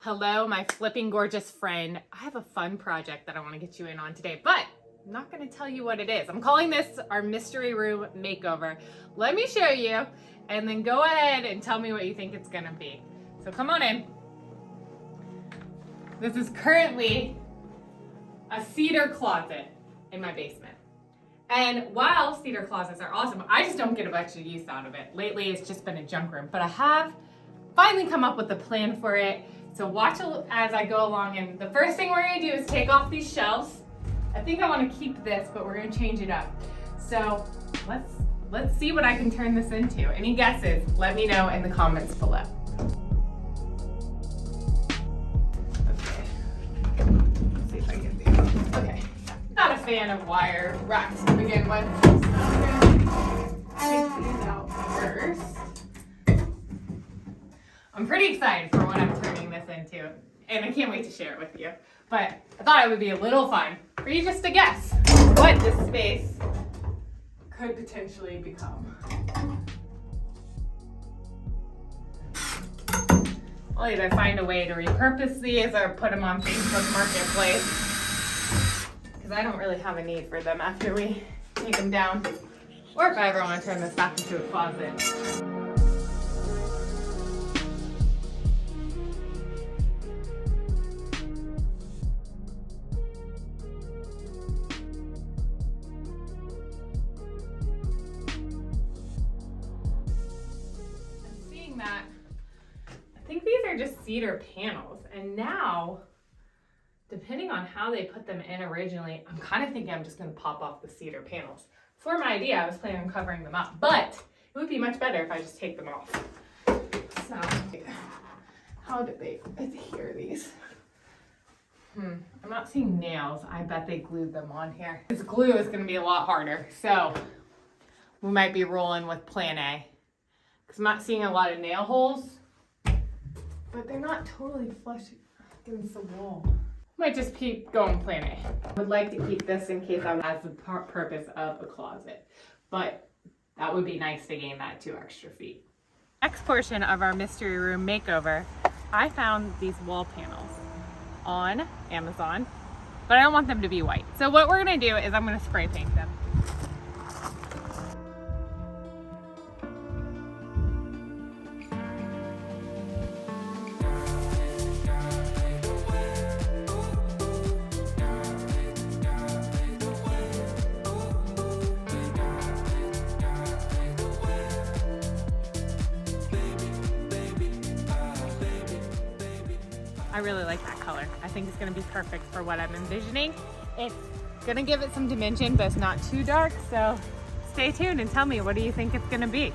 Hello, my flipping gorgeous friend. I have a fun project that I want to get you in on today, but I'm not going to tell you what it is. I'm calling this our mystery room makeover. Let me show you, and then go ahead and tell me what you think it's going to be. So come on in. This is currently a cedar closet in my basement. And while cedar closets are awesome, I just don't get a bunch of use out of it. Lately, it's just been a junk room, but I have finally come up with a plan for it. So watch as I go along, and the first thing we're gonna do is take off these shelves. I think I wanna keep this, but we're gonna change it up. So let's see what I can turn this into. Any guesses? Let me know in the comments below. Okay, let's see if I can do it. Okay, not a fan of wire racks to begin with. So I'm gonna take these out first. I'm pretty excited for what I'm turning this into, and I can't wait to share it with you. But I thought it would be a little fun for you just to guess what this space could potentially become. I'll either find a way to repurpose these or put them on Facebook Marketplace, because I don't really have a need for them after we take them down, or if I ever want to turn this back into a closet. That I think these are just cedar panels, and now depending on how they put them in originally, I'm kind of thinking I'm just going to pop off the cedar panels. For my idea, I was planning on covering them up, but it would be much better if I just take them off. So how did they adhere these? I'm not seeing nails. I bet they glued them on here. This glue is going to be a lot harder, so we might be rolling with plan A. I'm not seeing a lot of nail holes, but they're not totally flush against the wall. Might just keep going plan A. I would like to keep this in case I'm as the purpose of a closet, but that would be nice to gain that 2 extra feet. Next portion of our mystery room makeover, I found these wall panels on Amazon, but I don't want them to be white. So what we're gonna do is I'm gonna spray paint them. I really like that color. I think it's gonna be perfect for what I'm envisioning. It's gonna give it some dimension, but it's not too dark, so stay tuned and tell me, what do you think it's gonna be?